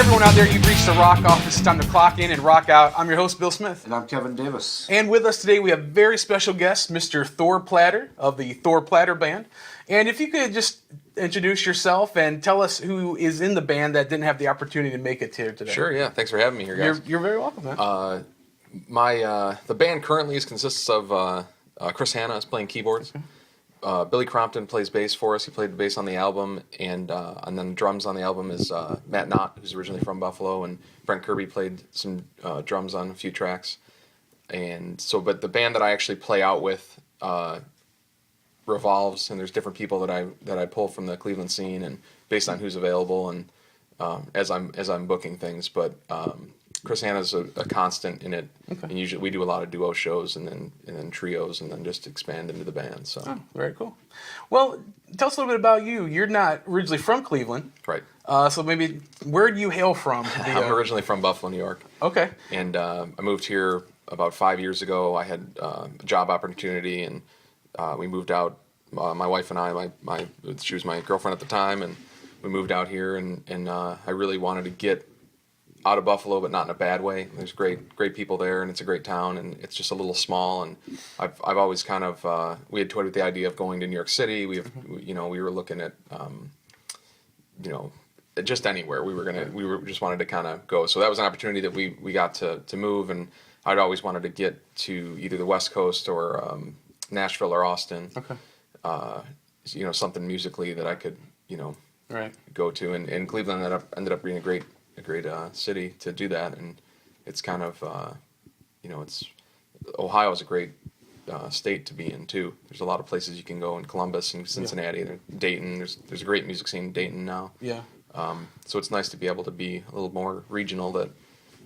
everyone out there, you've reached the Rock Office. It's time to clock in and rock out. I'm your host, Bill Smith. And I'm Kevin Davis. And with us today, we have a very special guest, Mr. Thor Platter of the Thor Platter Band. And if you could just introduce yourself and tell us who is in the band that didn't have the opportunity to make it here today. Sure, yeah. Thanks for having me here, guys. You're very welcome, man. The band currently consists of Chris Hanna is playing keyboards. Billy Crompton plays bass for us. He played the bass on the album, and then drums on the album is Matt Knott, who's originally from Buffalo, and Brent Kirby played some drums on a few tracks. And so, but the band that I actually play out with revolves, and there's different people that I pull from the Cleveland scene, and based on who's available, and as I'm booking things. But Chris Hanna's a constant in it, and usually we do a lot of duo shows and then trios, and then just expand into the band. So very cool. Well, tell us a little bit about you. You're not originally from Cleveland, right? So maybe where do you hail from? I'm originally from Buffalo, New York. Okay. And I moved here about 5 years ago. I had a job opportunity, and we moved out. My wife and I, she was my girlfriend at the time, and we moved out here. And I really wanted to get out of Buffalo, but not in a bad way. There's great people there, and it's a great town, and it's just a little small. And I've always kind of we had toyed with the idea of going to New York City. We were looking at just anywhere. We just wanted to kind of go. So that was an opportunity that we got to move, and I'd always wanted to get to either the West Coast or Nashville or Austin. Okay. Something musically that I could go to, and Cleveland ended up being a great city to do that, and it's kind of Ohio is a great state to be in too. There's a lot of places you can go in Columbus and Cincinnati, Dayton. There's a great music scene in Dayton now. Yeah. So it's nice to be able to be a little more regional, that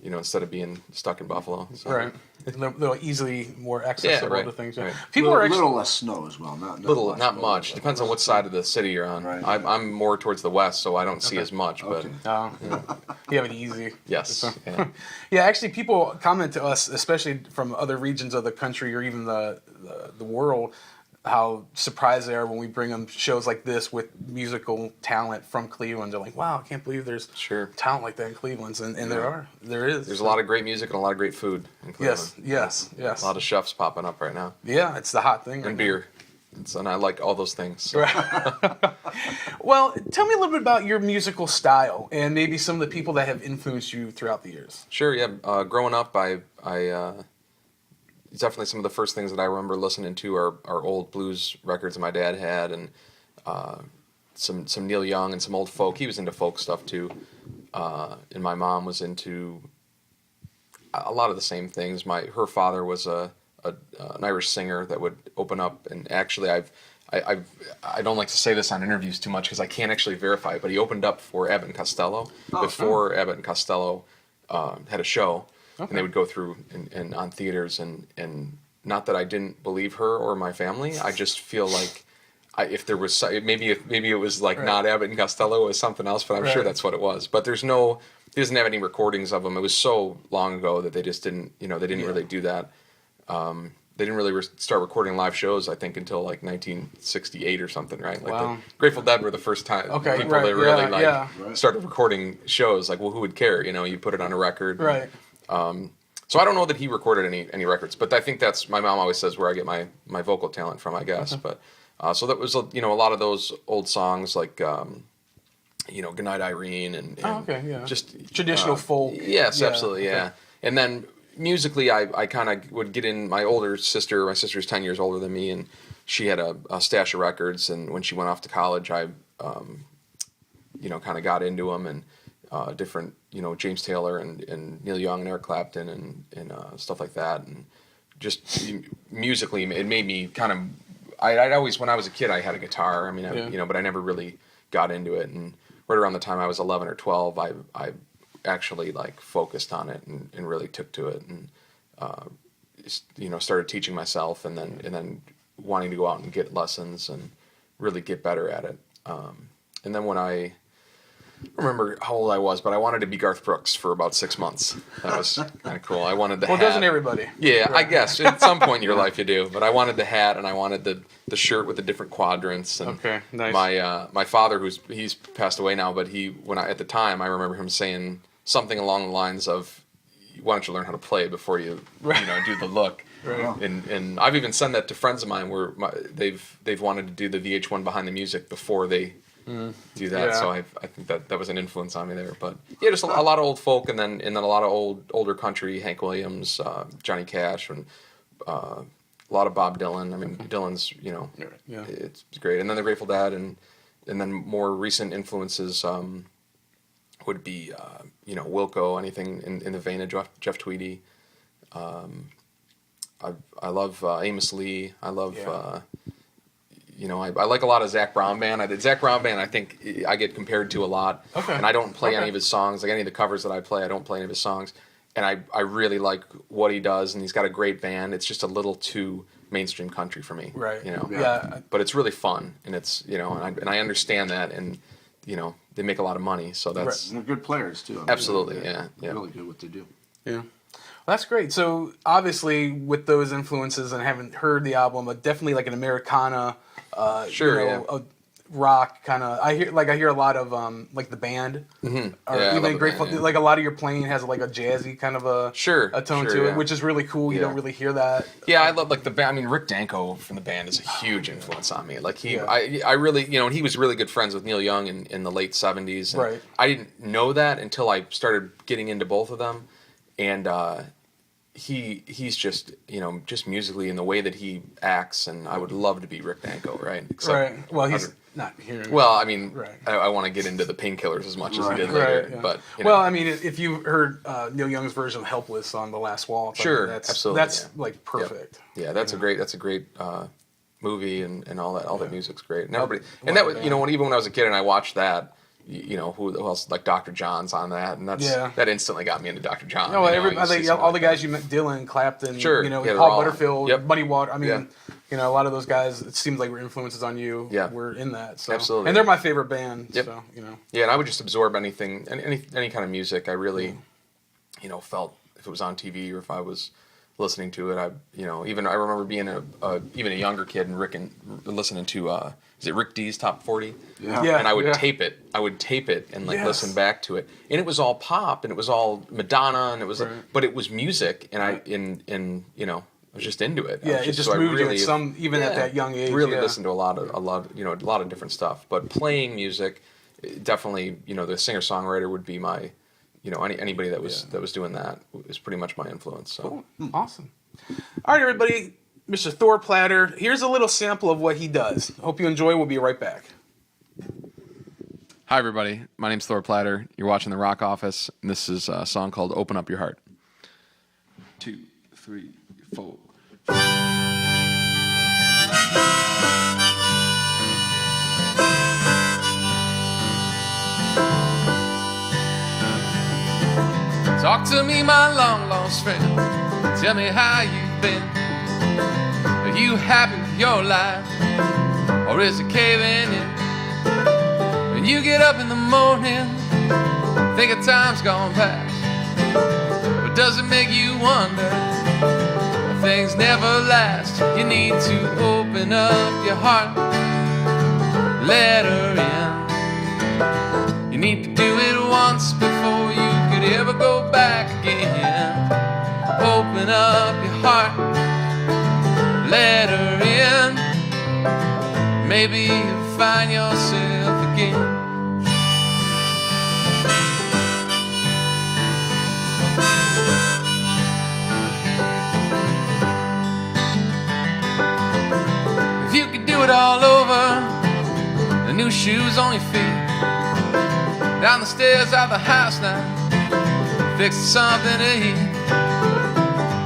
instead of being stuck in Buffalo. So. Right. It's a little easily more accessible to things. Right. People are little less snow as well. Not much. Depends on what side of the city you're on. Right. I'm more towards the west, so I don't see as much. Okay. But you have it easy. Yes. So, yeah. Yeah. Actually, people comment to us, especially from other regions of the country or even the world, how surprised they are when we bring them shows like this with musical talent from Cleveland. They're like, "Wow, I can't believe there's talent like that in Cleveland," and there is. There's a lot of great music and a lot of great food in Cleveland. Yes. A lot of chefs popping up right now. Yeah, it's the hot thing. And beer. And I like all those things. So. Right. Well, tell me a little bit about your musical style and maybe some of the people that have influenced you throughout the years. Sure. Yeah. Growing up, I definitely some of the first things that I remember listening to are old blues records that my dad had, and some Neil Young and some old folk. He was into folk stuff too, and my mom was into a lot of the same things. Her father was an Irish singer that would open up, and actually I don't like to say this on interviews too much because I can't actually verify it, but he opened up for Abbott and Costello before Abbott and Costello had a show. Okay. And they would go through and on theaters, and not that I didn't believe her or my family. I just feel like if there was maybe it was like not Abbott and Costello, it was something else, but I'm sure that's what it was. But he doesn't have any recordings of them. It was so long ago that they just didn't really do that. They didn't really start recording live shows, I think, until like 1968 or something, right? Like the Grateful Dead were the first time people that really started recording shows. Like, well, who would care? You put it on a record. Right. So I don't know that he recorded any records, but I think that's, my mom always says, where I get my vocal talent from, I guess. But so that was a lot of those old songs like Goodnight Irene and just traditional folk. Yes, absolutely, yeah. And then musically, I kind of would get in. My sister's 10 years older than me, and she had a stash of records. And when she went off to college, I kind of got into them, and different, James Taylor and Neil Young and Eric Clapton and stuff like that. And just musically, it made me kind of, I'd always, when I was a kid, I had a guitar. I mean, but I never really got into it. And right around the time I was 11 or 12, I actually focused on it and really took to it, and started teaching myself, and then wanting to go out and get lessons and really get better at it. And then when I remember how old I was, but I wanted to be Garth Brooks for about 6 months. That was kind of cool. I wanted the Well, hat. doesn't everybody? Yeah, I guess at some point in your life you do. But I wanted the hat and I wanted the shirt with the different quadrants. And Okay, nice. My father, he's passed away now, but at the time I remember him saying something along the lines of, "Why don't you learn how to play before you do the look?" Right. And I've even sent that to friends of mine where they've wanted to do the VH1 behind the music before they do that. Yeah. So I think that was an influence on me there. But yeah, just a lot of old folk, and then a lot of older country, Hank Williams, Johnny Cash, and a lot of Bob Dylan. I mean, Dylan's Yeah. it's great. And then the Grateful Dead, and then more recent influences would be Wilco, anything in the vein of Jeff Tweedy. I love Amos Lee. I love. Yeah. I like a lot of Zac Brown Band. Zac Brown Band, I think I get compared to a lot. Okay. And I don't play Okay. any of his songs. Like any of the covers that I play, I don't play any of his songs. And I really like what he does, and he's got a great band. It's just a little too mainstream country for me. Right. Yeah. But it's really fun, and it's and I understand that, and they make a lot of money, so that's They're good players too. I mean, Absolutely, they're yeah. really good what they do. Yeah. Well, that's great. So obviously, with those influences, and having heard the album, but definitely like an Americana, Sure, a rock kind of. I hear a lot of like the band, or Yeah, I love even the Grateful. band, yeah. Like a lot of your playing has like a jazzy kind of a tone to yeah. it, which is really cool. You Yeah. don't really hear that. Yeah, I love like the band. I mean, Rick Danko from the band is a huge influence on me. Like Yeah. I really, and he was really good friends with Neil Young in the late '70s. And Right. I didn't know that until I started getting into both of them, and he's just just musically and the way that he acts, and I would love to be Rick Danko, right? Except Right. Well, he's under- not here. Well, I mean, Right. I want to get into the Painkillers as much as he Right. did later, Right, yeah. but Well, I mean, if you heard Neil Young's version of "Helpless" on The Last Waltz, Sure, I mean, absolutely, that's yeah. like perfect. yeah, that's a great movie, and all that music's great. And everybody, Love and that the was, band. even when I was a kid and I watched that, who else, like Dr. John's on that, and that instantly got me into Dr. John. No, I you think see all something the like guys that. you met, Dylan, Clapton, Sure, yeah, they're Paul all- Butterfield, yep. Muddy Water. I mean, Yeah. a lot of those guys. It seems like were influences on you. Yeah. Were in that. So. Absolutely. And they're my favorite band. Yep. So Yeah, and I would just absorb anything, any kind of music. I really, felt if it was on TV or if I was listening to it. I remember being even a younger kid and listening to is it Rick D's Top 40? Yeah. And I would yeah. tape it. I would tape it and Yes. listen back to it. And it was all pop, and it was all Madonna, and it was, Right. but it was music, and Right. I was just into it. Yeah, it just moved you at some even at that young age. Really yeah. listened to a lot of different stuff. But playing music, definitely, the singer songwriter would be my, anybody that was doing that is pretty much my influence. So. Cool. Awesome. All right, everybody. Mr. Thor Platter. Here's a little sample of what he does. Hope you enjoy. We'll be right back. Hi, everybody. My name's Thor Platter. You're watching The Rock Office, and this is a song called Open Up Your Heart. 2, 3, 4. Talk to me, my long-lost friend. Tell me how you've been. Are you happy with your life? Or is it caving in? When you get up in the morning, think of times gone past. But does it make you wonder if things never last? You need to open up your heart, let her in. You need to do it once before you could ever go back again. Open up your heart, let her in. Maybe you'll find yourself again. If you could do it all over, the new shoes on your feet, down the stairs out the house now, fix something to eat.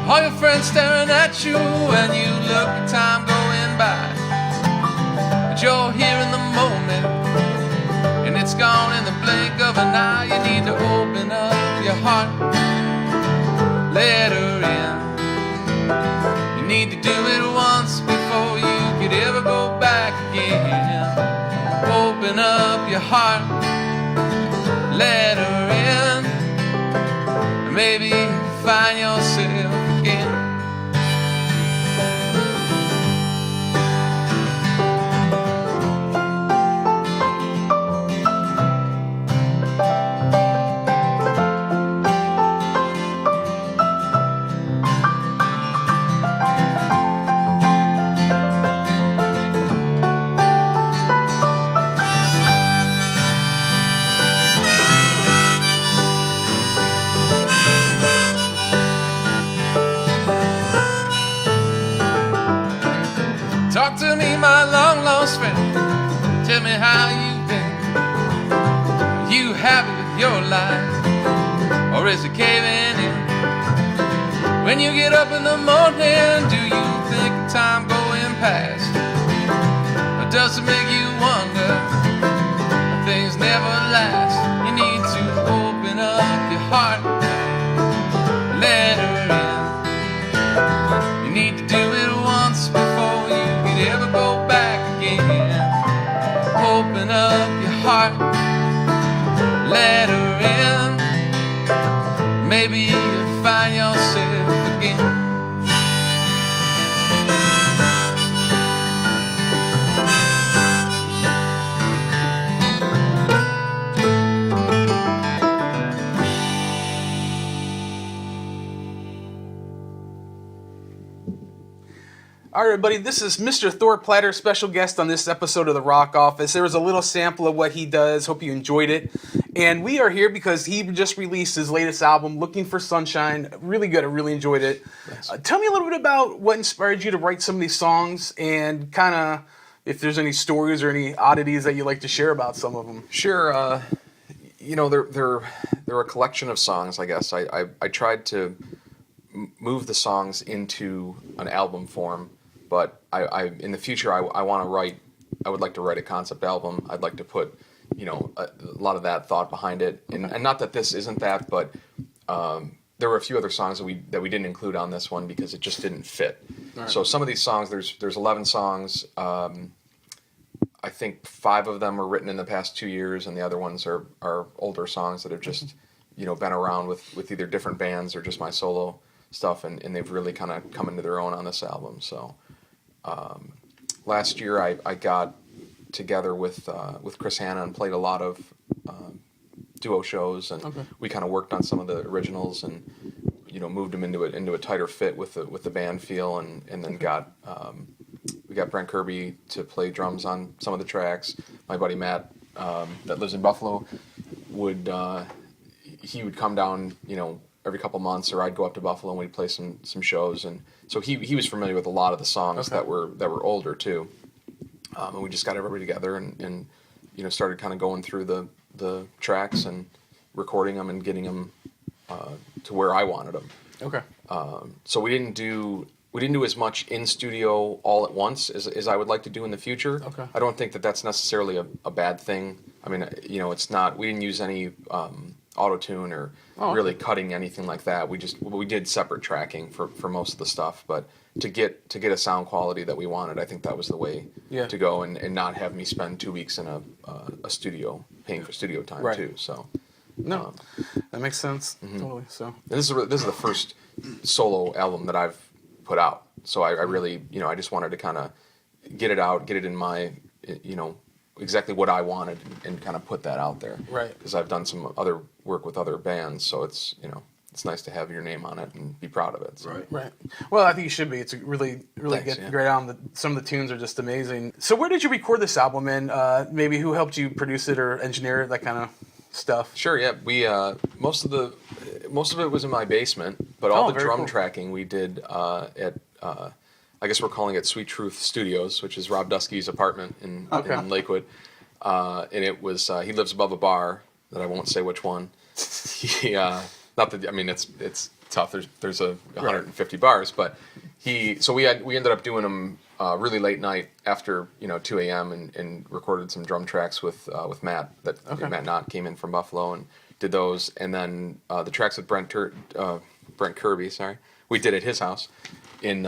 All your friends staring at you and you look at time going by, but you're here in the moment and it's gone in the blink of an eye. You need to open up your heart, let her in. You need to do it once before you could ever go back again. Open up your heart, let her in, and maybe you'll find yourself again. Talk to me, my long lost friend. Tell me how you've been. Are you happy with your life, or is it caving in? When you get up in the morning, do you think of time going past, or does it make you wonder that things never last? You need to open up your heart, let her in. You need to do it once before you ever go back again. Open up your heart, let her in. Maybe you'll find yourself again. All right, everybody, this is Mr. Thor Platter, special guest on this episode of The Rock Office. There was a little sample of what he does. Hope you enjoyed it. And we are here because he just released his latest album, Looking for Sunshine. Really good. I really enjoyed it. Tell me a little bit about what inspired you to write some of these songs, and kind of if there's any stories or any oddities that you'd like to share about some of them. Sure. You know, they're a collection of songs, I guess. I tried to move the songs into an album form. But I in the future, I want to write. I would like to write a concept album. I'd like to put, you know, a lot of that thought behind it. And not that this isn't that, but there were a few other songs that we didn't include on this one because it just didn't fit. Right. So some of these songs, there's 11 songs. I think 5 of them were written in the past 2 years, and the other ones are older songs that have just, you know, been around with either different bands or just my solo stuff, and they've really kind of come into their own on this album. So. Last year I got together with Chris Hanna and played a lot of duo shows, and we kind of worked on some of the originals and, you know, moved them into a tighter fit with the band feel, and then we got Brent Kirby to play drums on some of the tracks. My buddy Matt that lives in Buffalo would come down, you know, every couple months, or I'd go up to Buffalo and we'd play some shows, and so he was familiar with a lot of the songs that were older too, and we just got everybody together and you know, started kind of going through the tracks and recording them and getting them to where I wanted them. Okay. So we didn't do as much in studio all at once as I would like to do in the future. Okay. I don't think that that's necessarily a bad thing. I mean, you know, it's not. We didn't use any auto-tune or really cutting anything like that. We did separate tracking for most of the stuff, but to get a sound quality that we wanted, I think that was the way to go, and not have me spend 2 weeks in a studio paying for studio time too. So no, that makes sense. Totally. So this is the first solo album that I've put out, so I really, you know, I just wanted to kind of get it out, get it in my, you know, exactly what I wanted, and kind of put that out there. Right. Because I've done some other work with other bands, so it's, you know, it's nice to have your name on it and be proud of it. So. Right. Well, I think you should be. It's a really great album. Some of the tunes are just amazing. So where did you record this album in? Maybe who helped you produce it or engineer it, that kind of stuff? Sure, yeah. We most of it was in my basement, but all the drum tracking we did at I guess we're calling it Sweet Truth Studios, which is Rob Dusky's apartment in Lakewood. And it was he lives above a bar that I won't say which one. He not that, I mean, it's tough. There's 150 bars, but we ended up doing them really late night after, you know, 2 a.m. and recorded some drum tracks with Matt Matt Knott came in from Buffalo and did those, and then the tracks with Brent Kirby, we did at his house in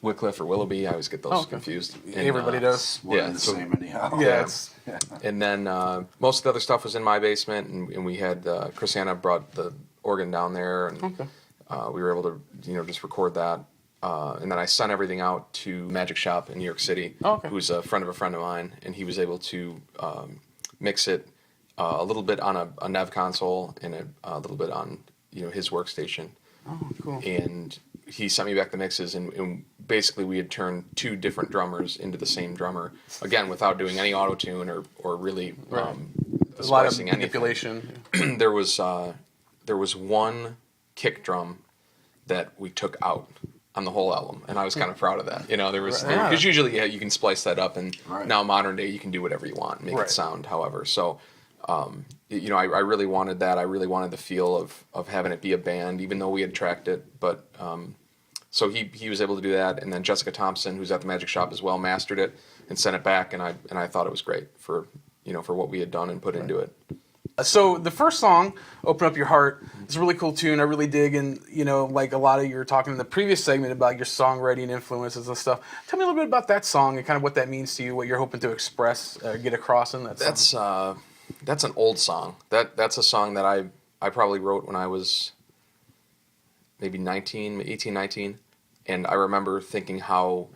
Wycliffe or Willoughby. I always get those okay. confused. And, Everybody does. It's one and the so- same anyhow. Yeah, it's And then most of the other stuff was in my basement, and we had Chris Hanna brought the organ down there, and okay. we were able to just record that. And then I sent everything out to Magic Shop in New York City, Okay. who's a friend of mine, and he was able to mix it a little bit on a Nev console and a little bit on his workstation. Oh, cool. And he sent me back the mixes, and basically we had turned two different drummers into the same drummer, again without doing any auto tune or really Right. A lot of splicing anything. manipulation. there was one kick drum that we took out on the whole album, and I was kind of proud of that. There was Right. Yeah. because usually you can splice that up, and Right. now modern day you can do whatever you want, make Right. it sound however. So, I really wanted that. I really wanted the feel of having it be a band, even though we had tracked it. But so he was able to do that, and then Jessica Thompson, who's at the Magic Shop as well, mastered it and sent it back, and I thought it was great for what we had done and put into it. So the first song, "Open Up Your Heart," is a really cool tune. I really dig, and like a lot of you were talking in the previous segment about your songwriting influences and stuff. Tell me a little bit about that song and kind of what that means to you, what you're hoping to express, get across in that song. That's an old song. That's a song that I probably wrote when I was maybe 18, 19, and I remember thinking how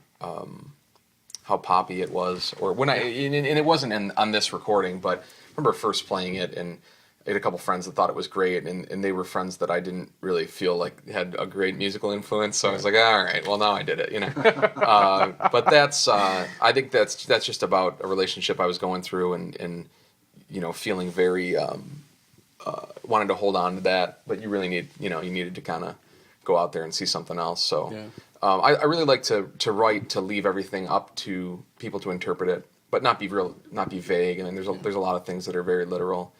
poppy it was, or when and it wasn't on this recording, but I remember first playing it, and I had a couple friends that thought it was great, and they were friends that I didn't really feel like had a great musical influence, so I was like, all right, well now I did it, But that's I think that's just about a relationship I was going through, and feeling very wanted to hold on to that, but you really needed to kind of go out there and see something else. So Yeah. I really like to write, to leave everything up to people to interpret it, but not be vague. I mean, there's a lot of things that are very literal.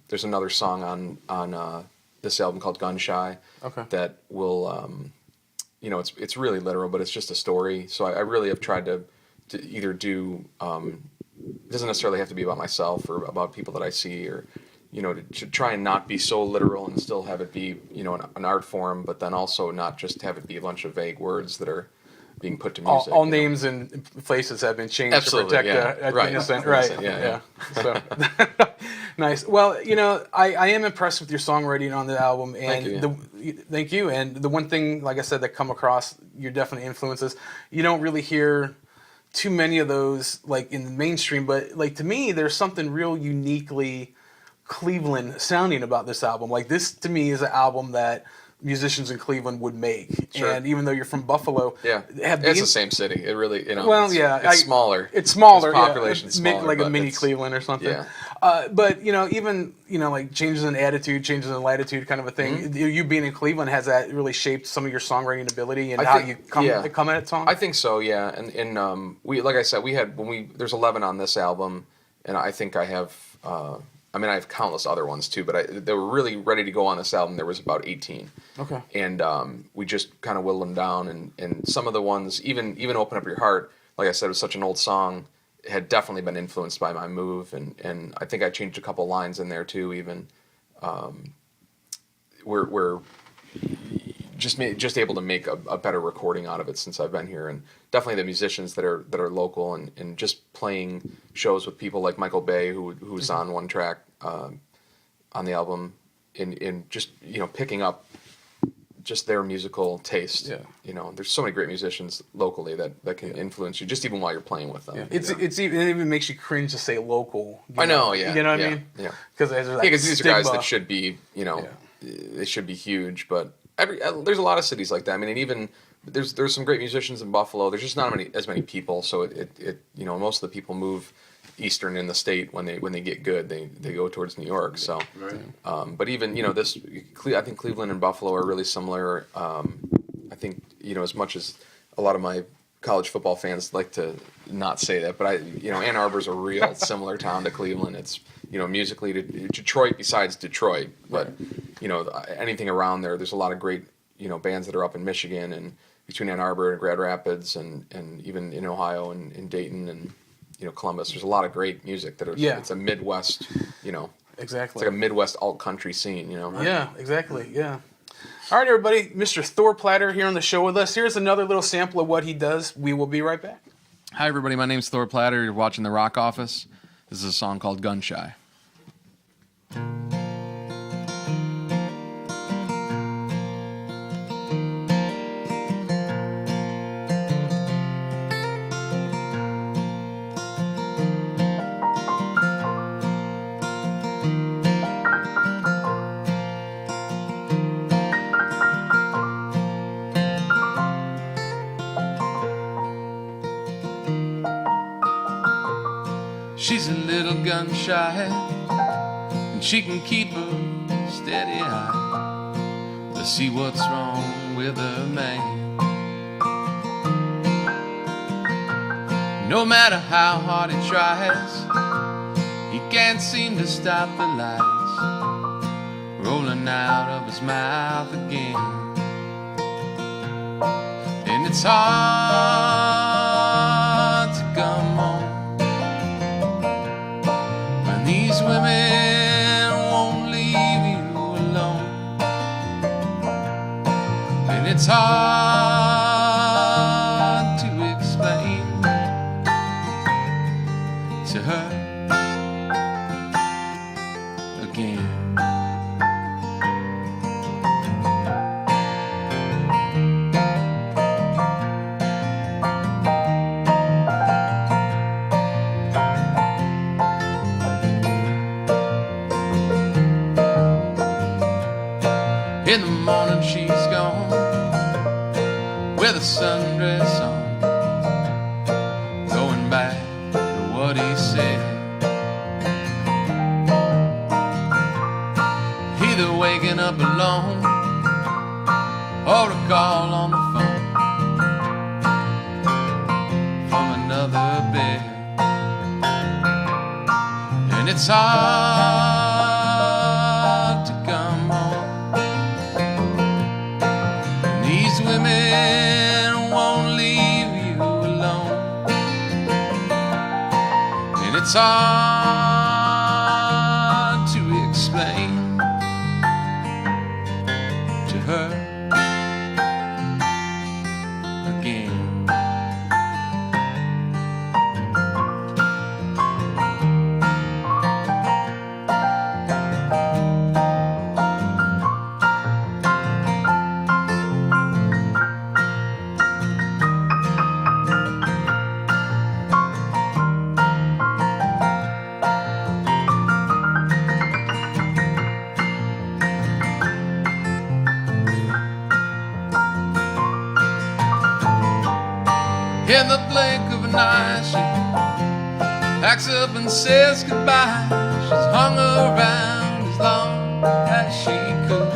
There's another song on this album called Gun Shy Okay. that will it's really literal, but it's just a story. So I really have tried to either do it doesn't necessarily have to be about myself or about people that I see, or to try and not be so literal and still have it be an art form, but then also not just have it be a bunch of vague words that are being put to music. All names and places have been changed Absolutely, to protect yeah. the Right. innocent. Innocent, Right. yeah. So nice. Well, I am impressed with your songwriting on the album, and thank you. And the one thing, like I said, that come across your definite influences, you don't really hear too many of those like in the mainstream, but like to me, there's something real uniquely Cleveland sounding about this album. Like this to me is an album that musicians in Cleveland would make. Sure. And even though you're from Buffalo, It's the same city. It really, Well, it's smaller. It's smaller. Its population's smaller, like a but mini it's- Cleveland or something. Yeah. But even like changes in attitude, changes in latitude, kind of a thing. Mm-hmm. You being in Cleveland, has that really shaped some of your songwriting ability and I how think- you come yeah. come at songs? I think so, yeah. And we, like I said, there's 11 on this album, and I think I have. I have countless other ones too, but they were really ready to go on this album. There was about 18. Okay. And we just kind of whittled them down, and some of the ones, even Open Up Your Heart, like I said, it was such an old song, had definitely been influenced by my move, and I think I changed a couple lines in there too, even. We're just able to make a better recording out of it since I've been here, and definitely the musicians that are local, and just playing shows with people like Michael Bay, who's on one track on the album, in just picking up just their musical taste. Yeah. There's so many great musicians locally that can influence you just even while you're playing with them. Yeah. It even makes you cringe to say local. I know, yeah. You know what yeah, I mean? Yeah. Because These are guys that should be, they should be huge, but there's a lot of cities like that. I mean, and even there's some great musicians in Buffalo. There's just not as many people, so it most of the people move eastern in the state when they get good. They go towards New York. So, Right. but even I think Cleveland and Buffalo are really similar. I think as much as a lot of my college football fans like to not say that, but Ann Arbor's a real similar town to Cleveland. It's musically to Detroit, besides Detroit, but anything around there's a lot of great bands that are up in Michigan and between Ann Arbor and Grand Rapids and even in Ohio and in Dayton and Columbus. There's a lot of great music it's a Midwest, Exactly. it's like a Midwest alt country scene, Yeah, exactly. Yeah. All right, everybody. Mr. Thor Platter here on the show with us. Here's another little sample of what he does. We will be right back. Hi, everybody. My name's Thor Platter. You're watching The Rock Office. This is a song called Gun Shy. She's a little gun shy, and she can keep a steady eye to see what's wrong with her man. No matter how hard he tries, he can't seem to stop the lies rolling out of his mouth again. And it's hard to come home. These women won't leave you alone, and it's hard to explain to her again. In the morning she's gone with a sundress on, going back to what he said. Either waking up alone or a call on the phone from another bed. And it's hard to come home. These women won't leave you alone, and it's hard to explain to her again. In the blink of an eye, she packs up and says goodbye. She's hung around as long as she could.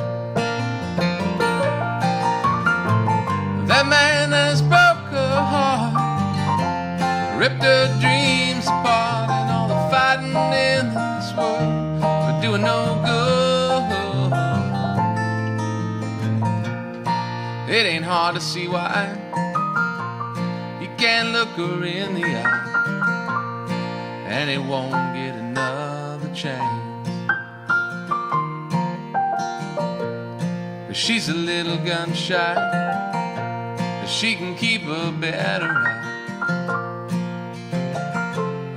That man has broke her heart, ripped her dreams apart, and all the fighting in this world for doing no good. It ain't hard to see why can't look her in the eye, and it won't get another chance. But she's a little gun shy, but she can keep a better eye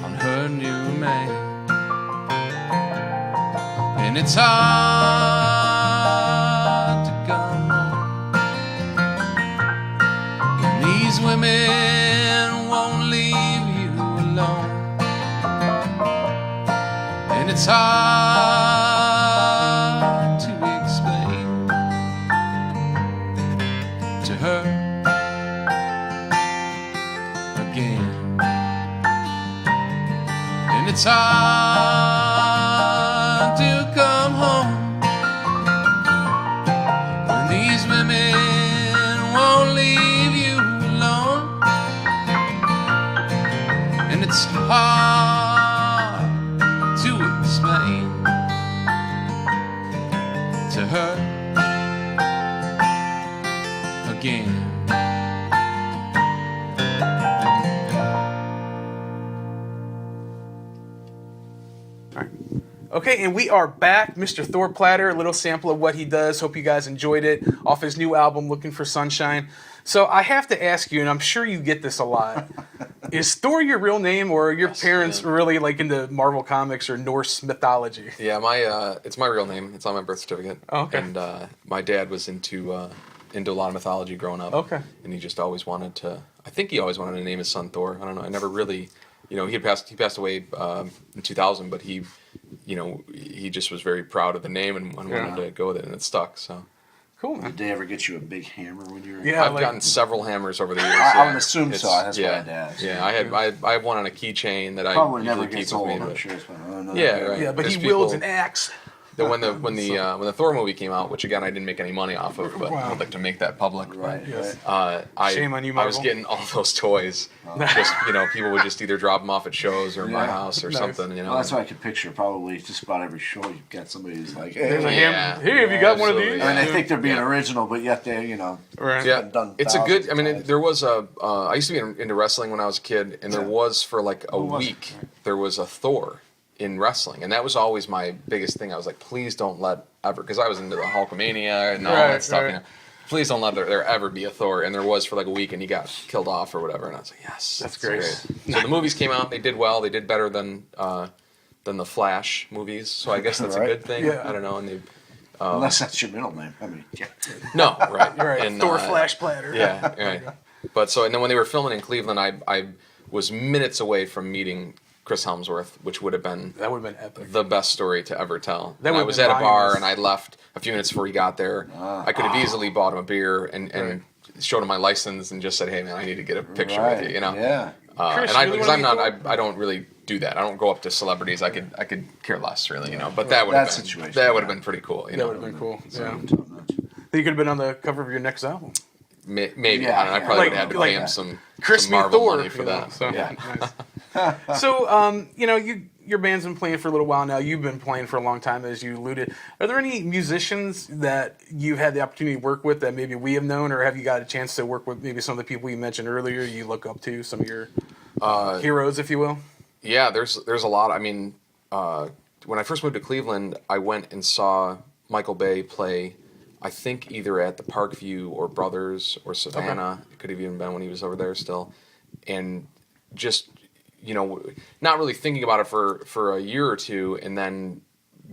on her new man. And it's hard to come home when these women it's hard to explain to her again. And it's hard to come home when these women won't leave you alone. And it's hard to her again. All right. Okay, and we are back. Mr. Thor Platter, a little sample of what he does. Hope you guys enjoyed it off his new album, Looking for Sunshine. So I have to ask you, and I'm sure you get this a lot, is Thor your real name, or are your parents really like into Marvel Comics or Norse mythology? Yeah, it's my real name. It's on my birth certificate. Oh, okay. And my dad was into a lot of mythology growing up. Okay. And he just always wanted to. I think he always wanted to name his son Thor. I don't know. I never really, he passed away in 2000, but he just was very proud of the name and wanted to go with it, and it stuck. So. Cool, man. Did they ever get you a big hammer when you were? Yeah, I've gotten several hammers over the years. I would assume so. That's what my dad's. Yeah, I have one on a keychain that Probably I never usually gets keep with old. me. I'm But sure it's fun. Yeah, right. Yeah, but There's he wields people- an axe. when the Thor movie came out, which again I didn't make any money off of, but Wow. I'd like to make that public. Right. Yes. Shame on you, I was Marvel. getting all those toys. Just people would just either drop them off at shows or my Yeah. house or Nice. something. Well, that's what I could picture. Probably just about every show you've got somebody who's like, There's a hey. Yeah. ham. Hey, have you got one of absolutely. these? I mean, they think they're being Yeah. original, but yet they, Right. Yeah, done it's a good. I mean, thousands of there was a. I used to be into wrestling when I was a kid, and there Yeah. was for like a was it? week there was a Thor in wrestling, and that was always my biggest thing. I was like, please don't let ever, because I was into the Hulkamania and all Right, that stuff. right. Please don't let there ever be a Thor, and there was for like a week, and he got killed off or whatever, and I was like, yes, That's great. So the movies came out, they did well, they did better than the Flash movies, so I guess that's a Right. good thing. Yeah. I don't know, and they Unless that's your middle name. I mean, yeah. no right, You're right. And, Thor Flash Platter. yeah, right. But and then when they were filming in Cleveland, I was minutes away from meeting Chris Helmsworth, which would have been That would have been epic. the best story to ever tell. That And I would've was been at a bar voluminous. and I left a few minutes before he got there. I could have easily bought him a beer and showed him my license and just said, "Hey man, I need to get a picture with you," Yeah. Chris, And I, you really because wanna I'm meet not, Thor? I don't really do that. I don't go up to celebrities. I could care less, really, But that would have That been situation, that would yeah. have been pretty cool, That would have been cool. Yeah. Top notch. You could have been on the cover of your next album. Maybe Yeah, I don't know. I yeah. probably Like- would have had to like pay him some Chris meet Marvel Thor money for that. So, Yeah. nice. So, your band's been playing for a little while now. You've been playing for a long time, as you alluded. Are there any musicians that you've had the opportunity to work with that maybe we have known, or have you got a chance to work with maybe some of the people you mentioned earlier? You look up to some of your heroes, if you will. Yeah, there's a lot. I mean, when I first moved to Cleveland, I went and saw Michael Bay play. I think either at the Parkview or Brothers or Savannah. It could have even been when he was over there still, and just not really thinking about it for a year or two, and then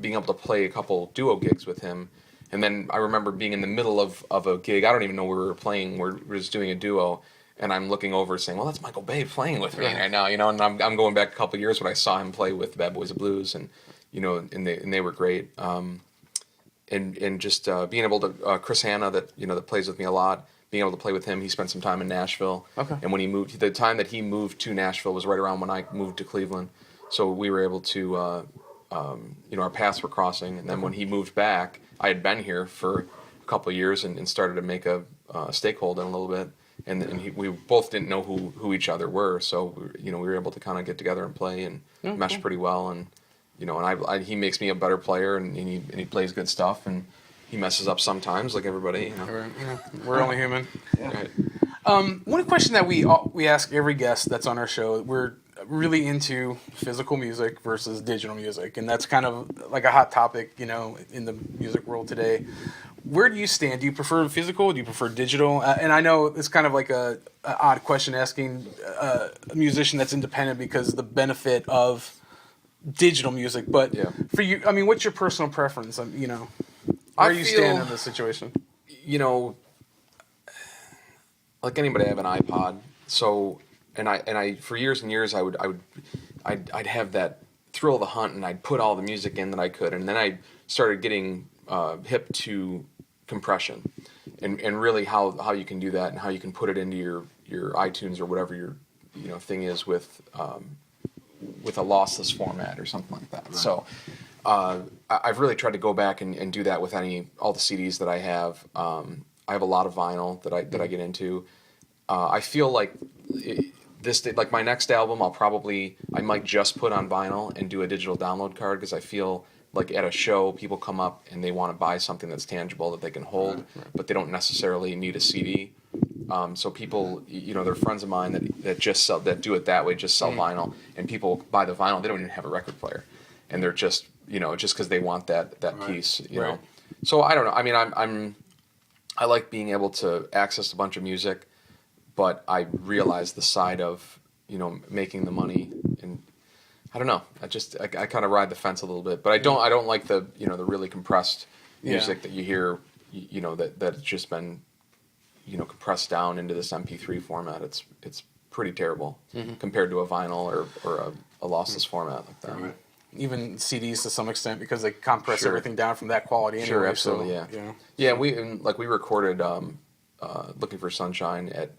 being able to play a couple duo gigs with him. And then I remember being in the middle of a gig. I don't even know where we were playing. We're just doing a duo. And I'm looking over saying, well, that's Michael Bay playing with me right now, and I'm going back a couple of years when I saw him play with Bad Boys of Blues, and and they were great. And just being able to Chris Hanna that plays with me a lot, being able to play with him. He spent some time in Nashville, and when he moved, the time that he moved to Nashville was right around when I moved to Cleveland, so we were able to our paths were crossing. And then when he moved back, I had been here for a couple of years and started to make a stakehold in a little bit. And we both didn't know who each other were, so we were able to kind of get together and play and mesh pretty well. And and he makes me a better player, and he plays good stuff, and he messes up sometimes, like everybody. Right, yeah. We're only human. Right. One question that we ask every guest that's on our show, we're really into physical music versus digital music, and that's kind of like a hot topic, in the music world today. Where do you stand? Do you prefer physical? Do you prefer digital? And I know it's kind of like a odd question asking a musician that's independent because the benefit of digital music. But for you, I mean, what's your personal preference? Where do you stand in this situation? Like anybody, I have an iPod. So, and I for years and years, I'd have that thrill of the hunt, and I'd put all the music in that I could, and then I started getting hip to compression, and really how you can do that, and how you can put it into your iTunes or whatever your thing is with a lossless format or something like that. Right. So I've really tried to go back and do that with all the CDs that I have. I have a lot of vinyl that I get into. I feel like like my next album, I might just put on vinyl and do a digital download card, because I feel like at a show, people come up and they want to buy something that's tangible that they can hold, but they don't necessarily need a CD. So people, they're friends of mine that just do it that way, just sell vinyl, and people buy the vinyl. They don't even have a record player, and they're just just because they want that Right. piece, Right. know. So I don't know. I mean, I like being able to access a bunch of music, but I realize the side of making the money, and I don't know. I kind of ride the fence a little bit, but I don't like the the really compressed music that you hear, that's just been compressed down into this MP3 format. It's pretty terrible compared to a vinyl or a lossless format like that. Right. Even CDs to some extent because they compress Sure. everything down from that quality anyway. Sure, absolutely, so, yeah. Yeah, we recorded Looking for Sunshine at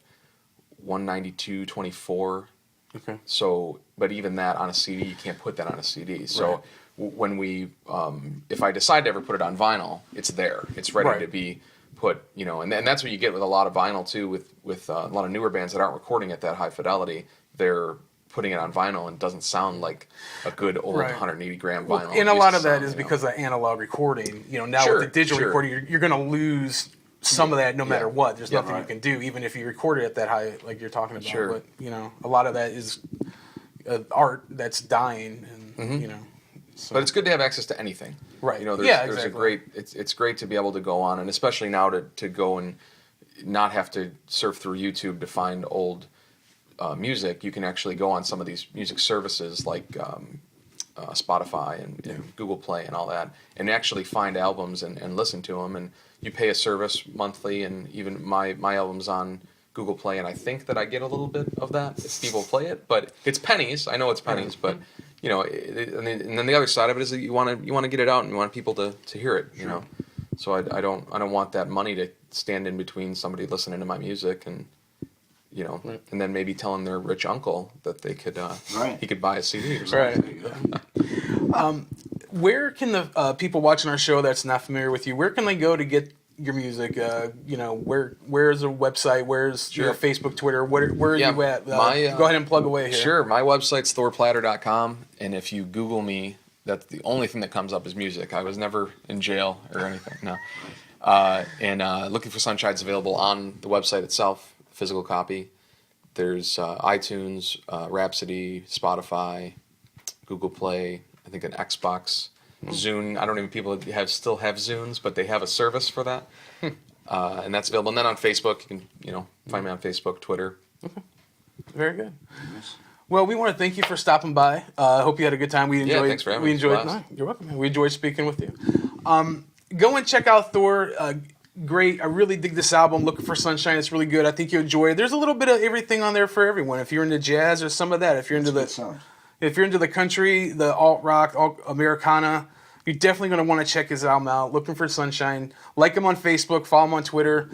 192.24. Okay. So, but even that on a CD, you can't put that on a CD. So Right. When we, if I decide to ever put it on vinyl, it's there. It's ready Right. to be put, and that's what you get with a lot of vinyl too, with a lot of newer bands that aren't recording at that high fidelity. They're putting it on vinyl and it doesn't sound like a good old Right. 180 gram vinyl. Well, it and a used lot to of that sound, is because of analog recording. Now Sure, with the digital sure. recording, you're going to lose some of that no matter what. There's nothing right. you can do, even if you record it at that high, like you're talking about. Sure. But a lot of that is art that's dying, and So. But it's good to have access to anything. Right. There's, Yeah, there's a exactly. great. It's great to be able to go on, and especially now to go and not have to surf through YouTube to find old music. You can actually go on some of these music services like Spotify and Google Play and all that, and actually find albums and listen to them. And you pay a service monthly, and even my album's on Google Play, and I think that I get a little bit of that if people play it, but it's pennies. I know it's pennies, but and then the other side of it is that you want to get it out and you want people to hear it. So I don't want that money to stand in between somebody listening to my music and and then maybe telling their rich uncle that they could Right. he could buy a CD or something. Right. Where can the people watching our show that's not familiar with you, where can they go to get your music? Where's a website? Where's Sure. Facebook, Twitter? Where are Yeah, you at? my, go ahead and plug away here. Sure, my website's thorplatter.com, and if you Google me, that's the only thing that comes up is music. I was never in jail or anything, no. And Looking for Sunshine's available on the website itself, physical copy. There's iTunes, Rhapsody, Spotify, Google Play, I think an Xbox, Zune. I don't even people still have Zunes, but they have a service for that, and that's available. And then on Facebook, you can find me on Facebook, Twitter. Very good. Well, we want to thank you for stopping by. I hope you had a good time. We enjoyed. thanks for having we me. enjoyed. It's a blast. No, you're welcome. Man. We enjoyed speaking with you. Go and check out Thor. Great. I really dig this album. Looking for Sunshine. It's really good. I think you'll enjoy it. There's a little bit of everything on there for everyone. If you're into jazz or some of that, if you're into Good sound. if you're into the country, the alt rock, alt Americana, you're definitely going to want to check his album out. Looking for Sunshine. Like him on Facebook. Follow him on Twitter.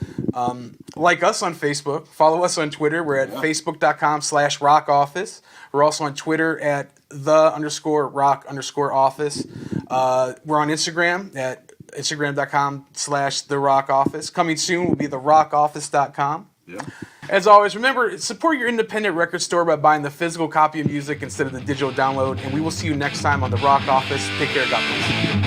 Like us on Facebook. Follow us on Twitter. We're at facebook.com/rockoffice. We're also on Twitter at _rock_office. We're on Instagram at instagram.com/therrockoffice. Coming soon will be therrockoffice.com. Yeah. As always, remember, support your independent record store by buying the physical copy of music instead of the digital download. And we will see you next time on The Rock Office. Take care. God bless.